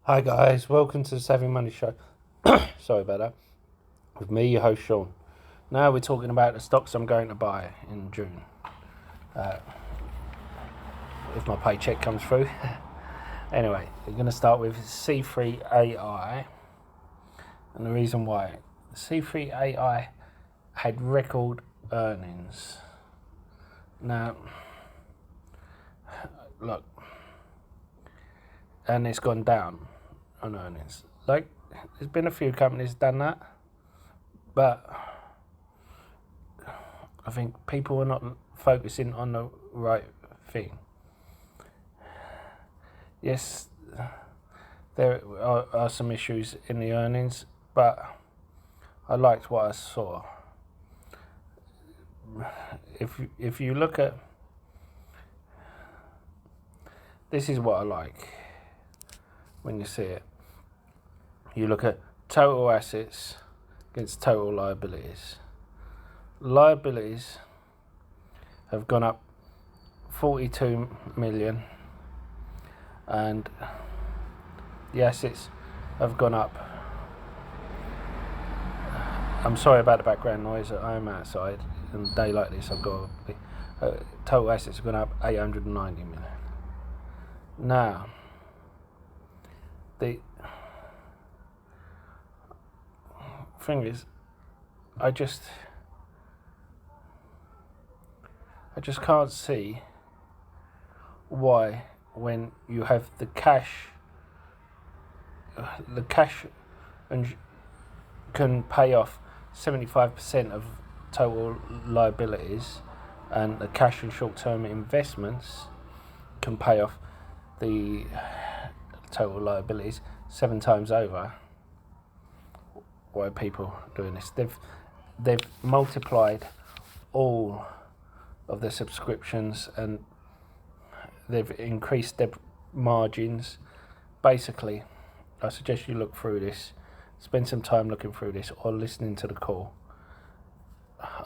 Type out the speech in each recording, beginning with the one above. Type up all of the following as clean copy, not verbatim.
Hi guys, welcome to the Savvy Money Show. Sorry about that. With me, your host Sean. Now we're talking about the stocks I'm going to buy in June. If my paycheck comes through. Anyway, we're going to start with C3AI. And the reason why. C3AI had record earnings. Now, look. And it's gone down on earnings. Like, there's been a few companies done that, but I think people are not focusing on the right thing. Yes, there are some issues in the earnings, but I liked what I saw. If you look at, this is what I like when you see it. You look at total assets against total liabilities. Liabilities have gone up 42 million and the assets have gone up. I'm sorry about the background noise. I am outside in a day like this. I've got total assets have gone up 890 million. Now, the thing is, I just can't see why, when you have the cash and can pay off 75% of total liabilities, and the cash and short-term investments can pay off the total liabilities 7 times over. Why are people doing this? They've multiplied all of their subscriptions and they've increased their margins. Basically, I suggest you look through this, spend some time looking through this or listening to the call.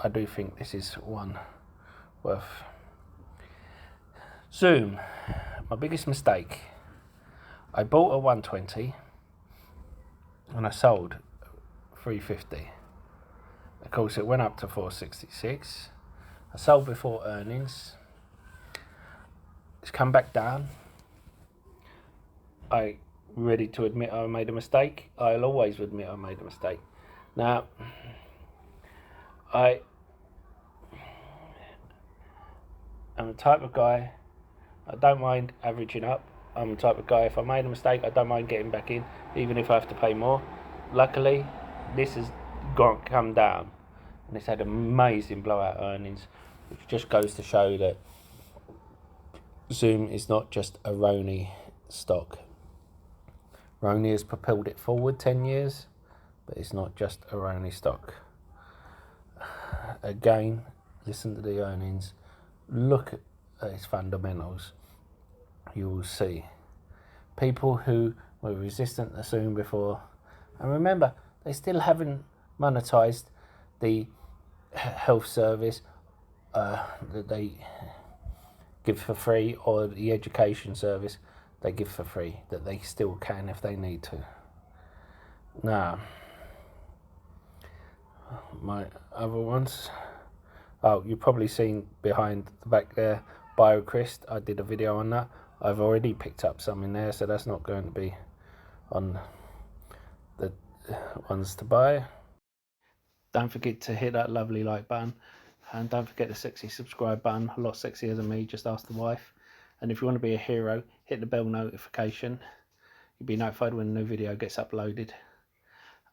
I do think this is one worth. Zoom, my biggest mistake. I bought at 120 and I sold 350. Of course, it went up to 466. I sold before earnings. It's come back down. I ready to admit I made a mistake. I'll always admit I made a mistake. Now, I am the type of guy, I don't mind averaging up. I'm the type of guy, if I made a mistake, I don't mind getting back in, even if I have to pay more. Luckily, this has come down, and it's had amazing blowout earnings, which just goes to show that Zoom is not just a RONI stock. RONI has propelled it forward 10 years, but it's not just a RONI stock. Again, listen to the earnings, look at its fundamentals. You will see people who were resistant to Zoom before, and remember, they still haven't monetized the health service that they give for free, or the education service they give for free, that they still can if they need to. Now, my other ones, you've probably seen behind the back there, BioCrest. I did a video on that. I've already picked up some in there, so that's not going to be on the ones to buy. Don't forget to hit that lovely like button, and don't forget the sexy subscribe button. A lot sexier than me, just ask the wife. And if you want to be a hero, hit the bell notification. You'll be notified when a new video gets uploaded.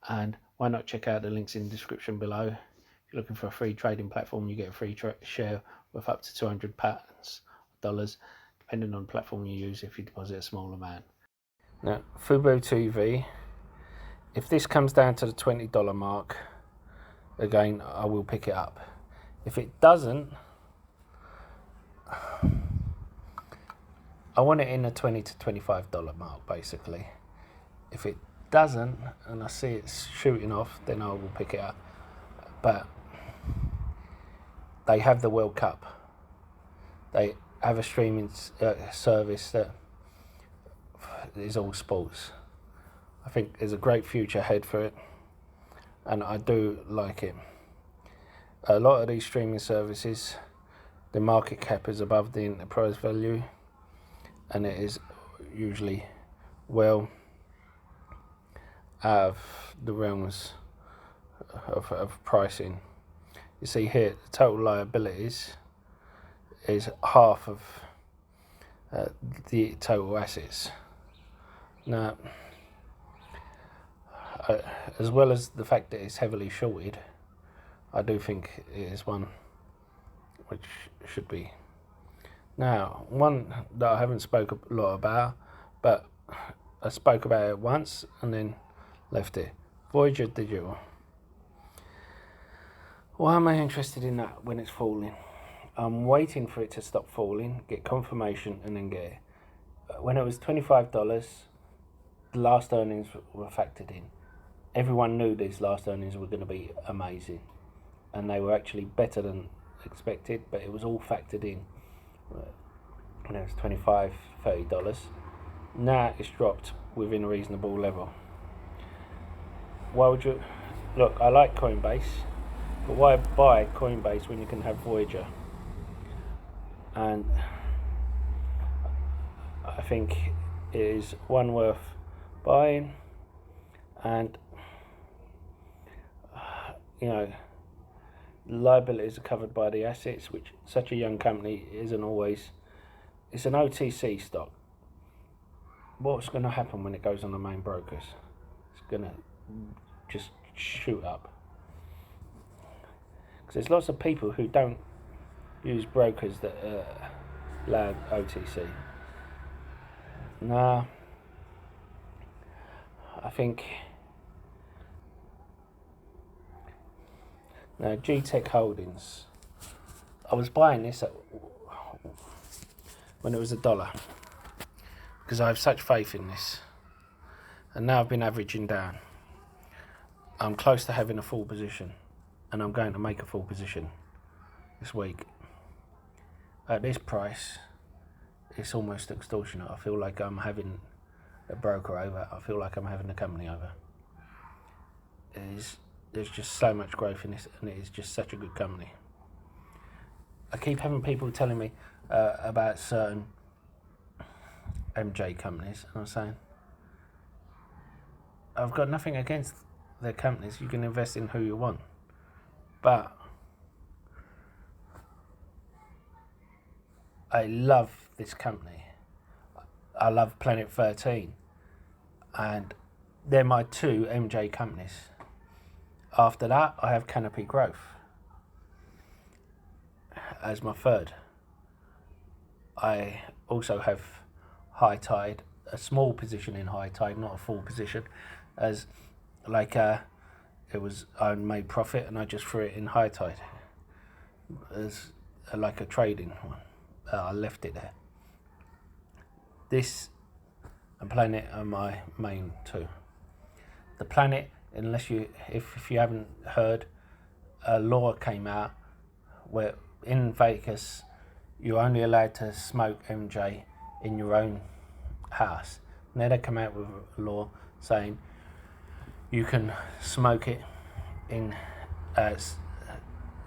And why not check out the links in the description below. If you're looking for a free trading platform, you get a free share worth up to £200, depending on the platform you use if you deposit a small amount. Now, Fubo TV, if this comes down to the $20 mark, again, I will pick it up. If it doesn't, I want it in the $20 to $25 mark, basically. If it doesn't, and I see it's shooting off, then I will pick it up. But they have the World Cup. They have a streaming service that is all sports. I think there's a great future ahead for it, and I do like it. A lot of these streaming services, the market cap is above the enterprise value, and it is usually well out of the realms of pricing. You see here, the total liabilities is half of the total assets. Now, as well as the fact that it's heavily shorted, I do think it is one which should be. Now, one that I haven't spoke a lot about, but I spoke about it once and then left it. Voyager Digital. Why am I interested in that when it's falling? I'm waiting for it to stop falling, get confirmation, and then get it. When it was $25, the last earnings were factored in. Everyone knew these last earnings were going to be amazing, and they were actually better than expected, but it was all factored in. When it was $25, $30. Now it's dropped within a reasonable level. Why would you... Look, I like Coinbase, but why buy Coinbase when you can have Voyager? And I think it is one worth buying, and you know, liabilities are covered by the assets, which such a young company isn't always. It's an OTC stock. What's going to happen when it goes on the main brokers? It's going to just shoot up. Because there's lots of people who don't use brokers that allow OTC. Nah, I think... Now, G-Tech Holdings. I was buying this when it was $1 because I have such faith in this, and now I've been averaging down. I'm close to having a full position, and I'm going to make a full position this week. At this price, it's almost extortionate. I feel like I'm having a broker over. I feel like I'm having a company over. There's just so much growth in this, and it is just such a good company. I keep having people telling me about certain MJ companies, and I'm saying, I've got nothing against their companies. You can invest in who you want, but I love this company. I love Planet 13, and they're my two MJ companies. After that, I have Canopy Growth as my third. I also have High Tide, a small position in High Tide, not a full position, as like I made profit and I just threw it in High Tide as like a trading one. I left it there. This and Planet are my main two. The Planet, unless if you haven't heard, a law came out where in Vegas you're only allowed to smoke MJ in your own house. Now they come out with a law saying you can smoke it in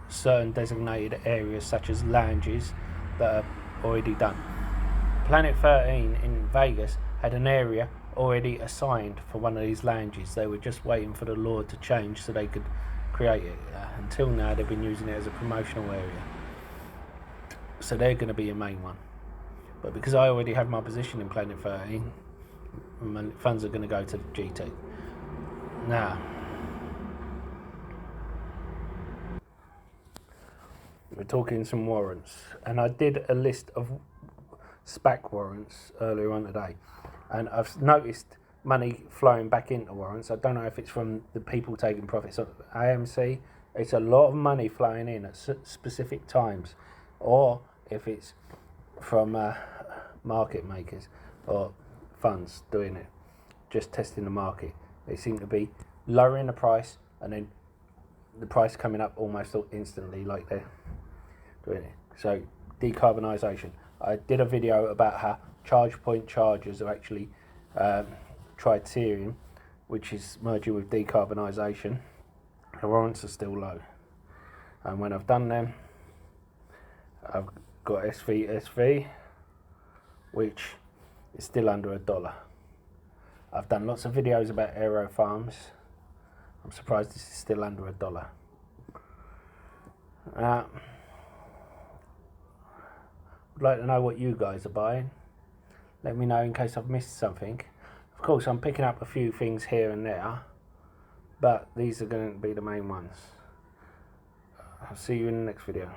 certain designated areas such as lounges that are already done. Planet 13 in Vegas had an area already assigned for one of these lounges. They were just waiting for the law to change so they could create it. Until now they've been using it as a promotional area. So they're going to be a main one. But because I already have my position in Planet 13, my funds are going to go to the G-Tech. Now, we're talking some warrants, and I did a list of SPAC warrants earlier on today, and I've noticed money flowing back into warrants. I don't know if it's from the people taking profits on AMC. It's a lot of money flowing in at specific times, or if it's from market makers or funds doing it, just testing the market. They seem to be lowering the price and then the price coming up almost instantly, like they're doing it. So decarbonisation. I did a video about how charge point chargers are actually tritium, which is merging with decarbonisation, the warrants are still low. And when I've done them, I've got SVSV, which is still under $1. I've done lots of videos about aero farms. I'm surprised this is still under $1. I'd like to know what you guys are buying. Let me know in case I've missed something. Of course, I'm picking up a few things here and there, but these are going to be the main ones. I'll see you in the next video.